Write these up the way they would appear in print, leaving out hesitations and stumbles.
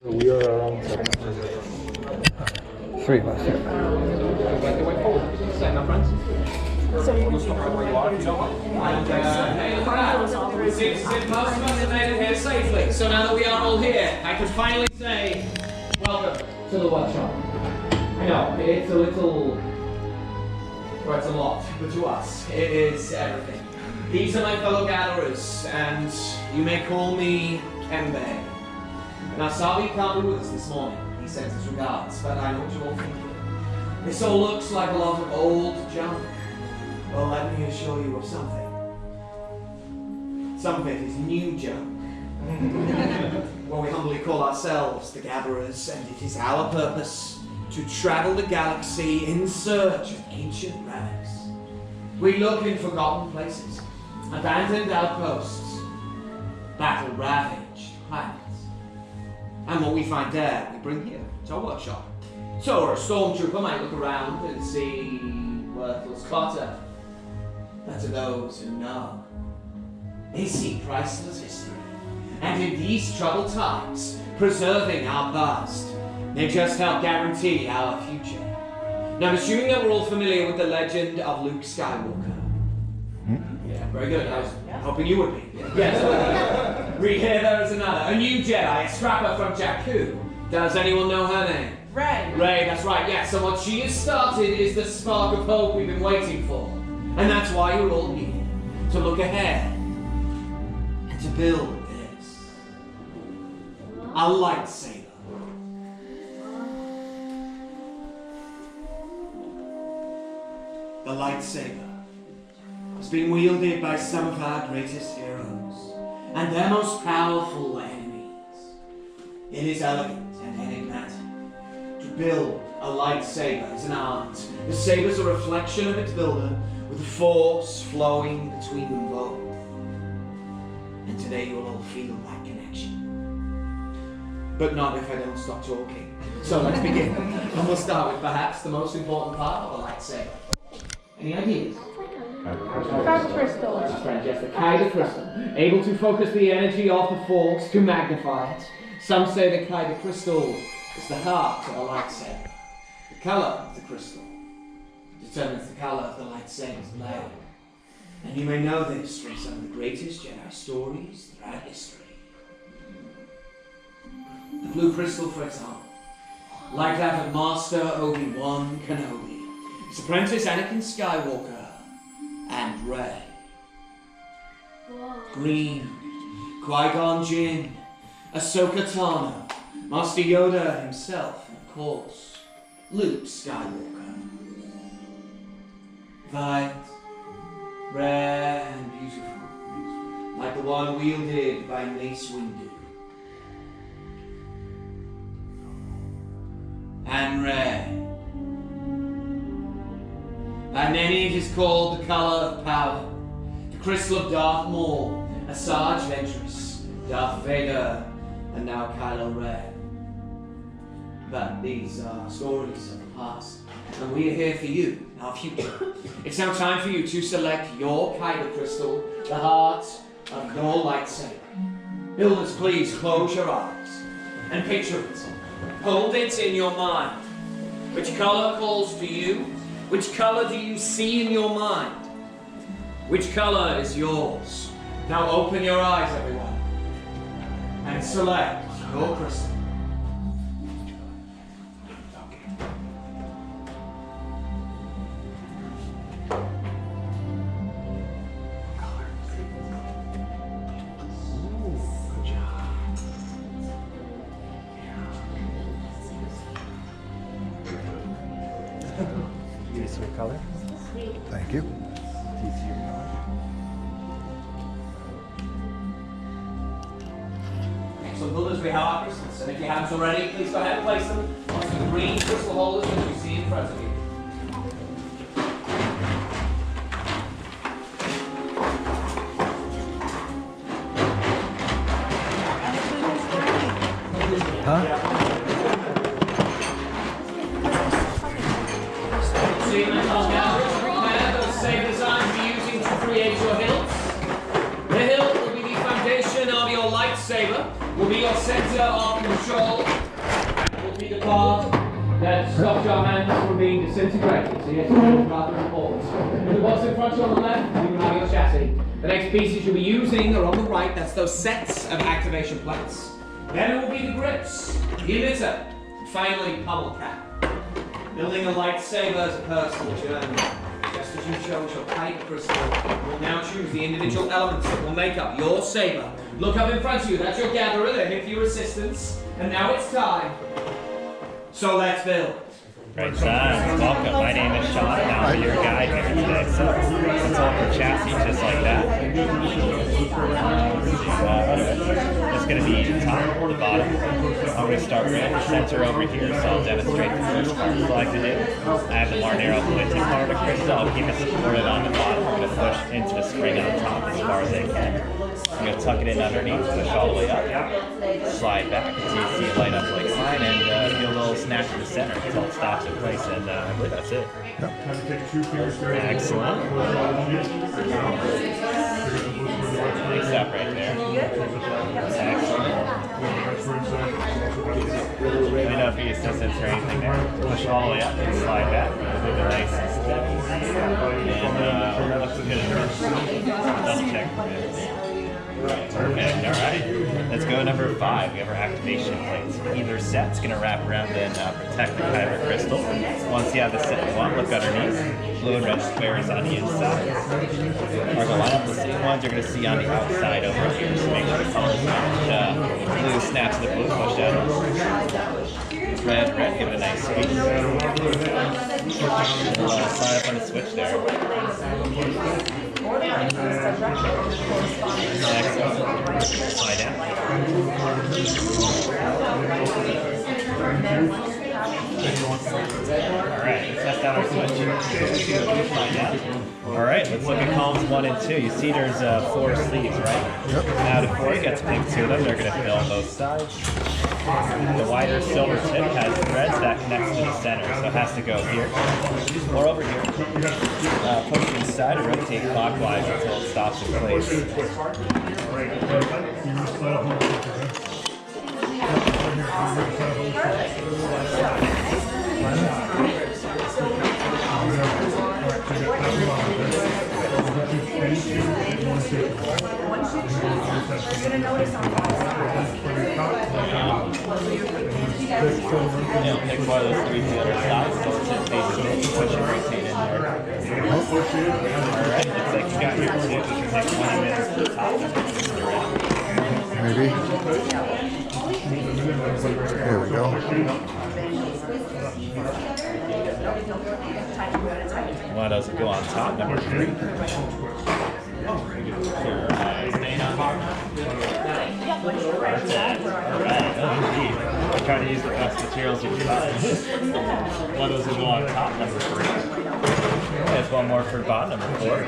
We are around 7. 3 of us, yeah. Make your way forward. Stand up, friends. You'll stop right where you are if you don't want. And hey, look at that. It seems as if most of us have made it here safely. So now that we are all here, I can finally say, welcome to the workshop. I know, it's a little... well, it's a lot, but to us, it is everything. These are my fellow gatherers, and you may call me Kembe. Now, Saber can't be with us this morning. He sends his regards, but I know what you're all thinking. This all looks like a lot of old junk. Well, let me assure you of something. Some of it is new junk. Well, we humbly call ourselves the Gatherers, and it is our purpose to travel the galaxy in search of ancient relics. We look in forgotten places, abandoned outposts, battle-ravaged planets. And what we find there, we bring here to our workshop. So a stormtrooper might look around and see worthless clutter. But to those who know, they see priceless history. And in these troubled times, preserving our past may just help guarantee our future. Now, I'm assuming that we're all familiar with the legend of Luke Skywalker. Yeah, very good. I was hoping you would be. Yes. Read here, there is another. A new Jedi, a scrapper from Jakku. Does anyone know her name? Rey. Rey, that's right, yes. And what she has started is the spark of hope we've been waiting for. And that's why you're all here. To look ahead. And to build this. A lightsaber. The lightsaber has been wielded by some of our greatest heroes and their most powerful enemies. It is elegant and enigmatic. To build a lightsaber is an art. The saber is a reflection of its builder, with the force flowing between them both. And today you will all feel that connection. But not if I don't stop talking. So let's begin. And we'll start with perhaps the most important part of a lightsaber. Any ideas? Kyber crystal. That's right, yes, the Kyber crystal. Able to focus the energy of the force to magnify it. Some say the Kyber crystal is the heart of a lightsaber. The color of the crystal determines the color of the lightsaber's blade. And you may know this from some of the greatest Jedi stories throughout history. The blue crystal, for example, like that of Master Obi-Wan Kenobi, his apprentice Anakin Skywalker, and Rey. Green, Qui-Gon Jinn, Ahsoka Tano, Master Yoda himself, and of course, Luke Skywalker. Light, rare and beautiful, like the one wielded by Mace Windu. And Rey. By many it is called the color of power, the crystal of Darth Maul, Asajj Ventress, Darth Vader, and now Kylo Ren. But these are stories of the past, and we are here for you, our future. It's now time for you to select your Kyber crystal, the heart of your lightsaber. Builders, please close your eyes and picture it. Hold it in your mind. Which color calls to you? Which color do you see in your mind? Which color is yours? Now open your eyes, everyone, and select your crystal. Use your color. Thank you. So builders, we have our crystals, and if you haven't already, please go ahead and place them onto the green crystal holders that you see in front of you. Huh? See, my fellow gatherers, prepare those same designs you're using to create your hilts. The hilt will be the foundation of your lightsaber, will be your center of control will be the part that stops your hands from being disintegrated. So yes, it's rather important. The box in front of you on the left, you can have your chassis. The next pieces you'll be using are on the right. That's those sets of activation plates. Then it will be the grips, the emitter, and finally pummel cap. Building a lightsaber as a personal journey. Just as you chose your type crystal, you'll now choose the individual elements that will make up your saber. Look up in front of you, that's your gatherer, they're here for your assistance. And now it's time. So let's build. Right, son. Welcome. My name is Sean, and I'll be your guide here today. So, let's open the chassis just like that. It's going to be the top or the bottom. I'm going to start right at the center over here, so I'll demonstrate the first part. So I like to do, I have the more narrow pointed part of the crystal. I'll keep it supported on the bottom. I'm going to push into the spring on top as far as I can. I'm going to tuck it in underneath, push all the way up, slide back until you see it light up like mine, and do a little snap to the center until it stops in place, and I believe that's it. Excellent. Nice step right there. Excellent. Let me know if you need assistance or anything there. Push all the way up and slide back. Move it nice and steady. And that looks good. Double check. Perfect. Alright. Let's go number 5. We have our activation plates. Either set's going to wrap around and protect the kyber crystal. Once you have the set you want, look underneath. Blue and red squares on the inside. We're going to line up the same ones you're going to see on the outside over here. So make sure the colors match. Blue snaps the blue, push out. Red, give it a nice squeeze. Slide up on the switch there. Excellent. Slide down. Alright, let's test out our switch. Slide down. Alright, let's look at columns 1 and 2. You see there's 4 sleeves, right? Yep. Now the 4 gets picked to them. They're going to fill both sides. The wider silver tip has threads that connects to the center, so it has to go here or over here. Push it inside and rotate clockwise until it stops in place. Pick one of those 3 to the other side, so it's just basically push and rotate in there. Alright, looks like you got your 2. We can take 20 minutes to the top. Maybe. There we go. One of those will go on top, number 3. Alright, oh indeed. I'm trying to use the best materials you can find. One of those will go on top, number 3. There's one more for the bottom, number 4.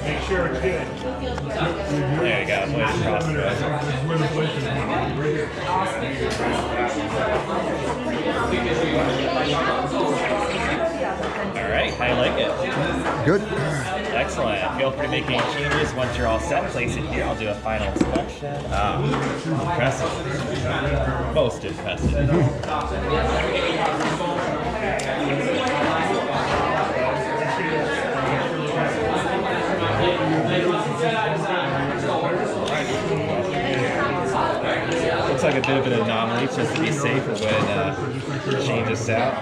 Make sure it's good. There you go, way to cross through it. Alright, how do you like it? Good. Excellent. Feel free to make any changes once you're all set. Place it here. I'll do a final inspection. Impressive. Most impressive. Looks like a bit of an anomaly, just to be safe when change this out.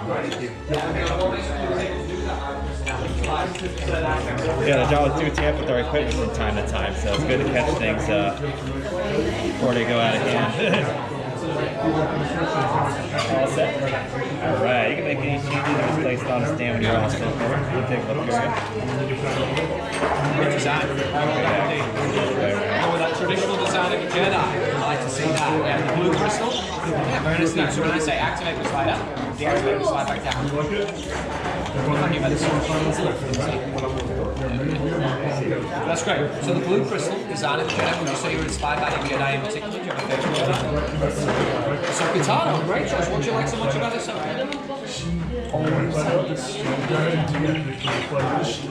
Yeah, the jaws do tamp with our equipment from time to time, so it's good to catch things before they go out of hand. All set? Alright, you can make any changes and just place it on a stand when you're all set. We'll take a look at it. Good design. With that traditional design of a Jedi, I like to see that. Yeah, the blue crystal. Yeah, very nice. So when I say activate the slider, deactivate and slide back down. That's great. So the blue crystal design of the Jedi, would you say you were inspired by any Jedi in particular? Do you have a favorite Jedi? So Katana, great choice. What do you like so much about this?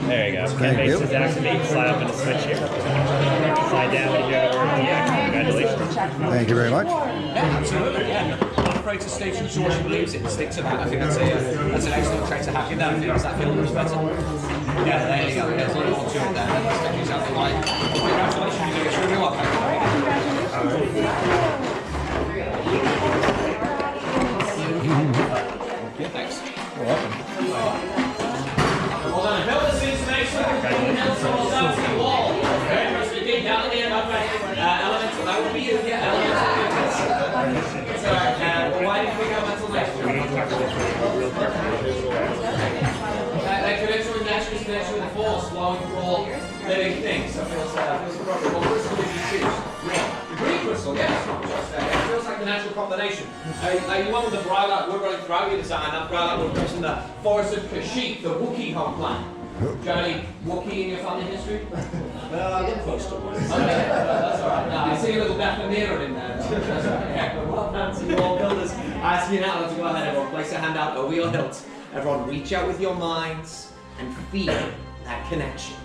There you go. That makes his activate, slide up and switch here. Slide down when you go to deactivate. Congratulations. Thank you very much. Yeah, absolutely. Yeah. Not afraid to stay true to what she believes in. Stick to that. I think that's an excellent trait to have. Give that feels that feels better. Yeah, there you go. There's a little more to it there. Let's take these out the line. Congratulations, you do extremely well. Thank you. Thanks. You're welcome. Hold on, build this information. Congratulations. All down to the wall. Very much the dig down in the elemental. That would be you. Yeah, elemental. It's alright. Why did we go mental next? That connection with nature is connection with the force flowing through all living things. So it feels appropriate. What crystal did you choose? The green crystal, yes. It feels like the natural combination. You went with the Brylark wood running throughout your design. That Brylark wood comes from the forest of Kashyyyk, the Wookiee home planet. Do you have any Wookiee in your family history? I look close to one. Okay, that's alright. No, I see a little Bethlehem in there. That's right. Yeah, but well done to you all builders. I ask you now to go ahead, everyone. Place a hand out over your hilt. Everyone, reach out with your minds and feel that connection.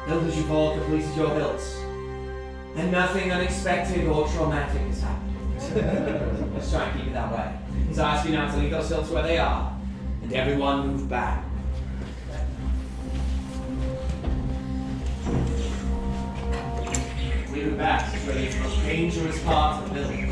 Builders, you've all completed your hilts. And nothing unexpected or traumatic has happened. Let's try and keep it that way. So I ask you now to leave those hilts where they are. And everyone move back. We move back to the most dangerous part of the building.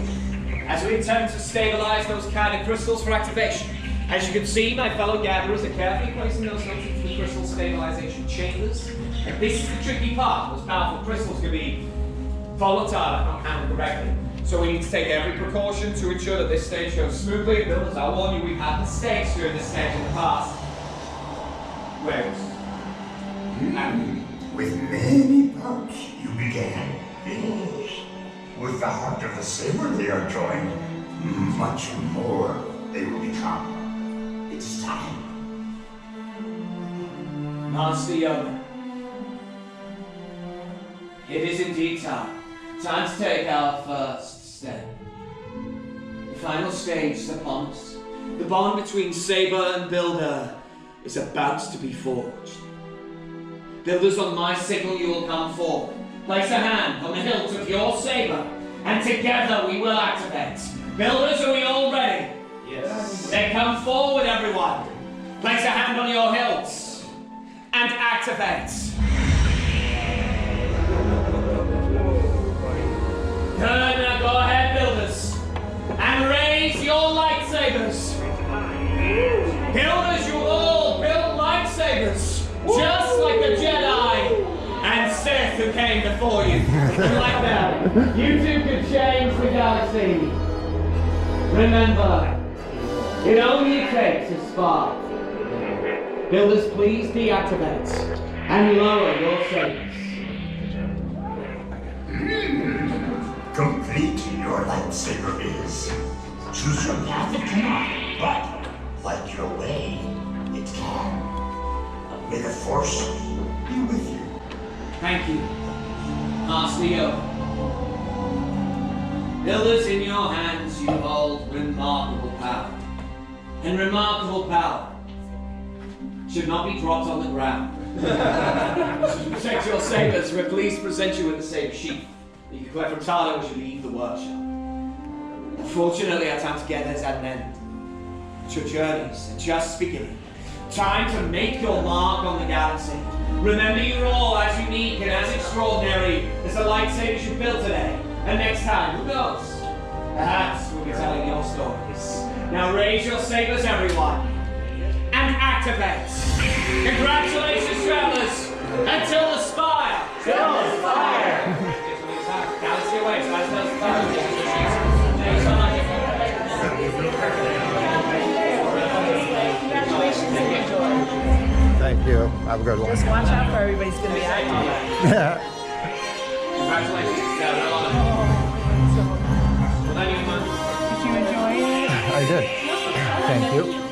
As we attempt to stabilize those kind of crystals for activation. As you can see, my fellow gatherers are carefully placing those hilts into the crystal stabilization chambers. And this is the tricky part. Those powerful crystals can be volatile if not handled correctly. So we need to take every precaution to ensure that this stage goes smoothly. And builders, I warn you, we've had mistakes during this stage in the past. Whereas, With many bugs you began. Yes. With the heart of the Saber they are joined. Much more they will become. It's time. Master Yoda, it is indeed time. Time to take our first step. The final stage is upon us. The bond between Saber and Builder is about to be forged. Builders, on my signal you will come forward. Place a hand on the hilt of your saber, and together we will activate. Builders, are we all ready? Yes. Then come forward, everyone. Place a hand on your hilts, and activate. Good, now go ahead, builders, and raise your lightsabers. Builders, you all build lightsabers, just like the Jedi and Sith who came before you. And like that, you two could change the galaxy. Remember, it only takes a spark. Builders, please deactivate and lower your sabers. Complete your lightsaber is. Choose your path it cannot, but like your way, it can. May the Force be with you. Thank you, Master Yoda. Builders, in your hands you hold remarkable power. And remarkable power should not be dropped on the ground. To protect your sabers, we're pleased to present you with the saber sheath that you can collect from Talo as you leave the workshop. Unfortunately, our time together is at an end. But your journeys are just beginning. Time to make your mark on the galaxy. Remember, you're all as unique and as extraordinary as the lightsabers you built today. And next time, who knows? Perhaps we'll be telling your stories. Now raise your sabers, everyone, and activate. Congratulations, travelers. Until the spire. Till the spire. Galaxy away, so I tell the spire. Thank you so much. Congratulations and enjoy. Thank you. Have a good one. Just watch out for everybody's going to be active. Congratulations. I did. Thank you.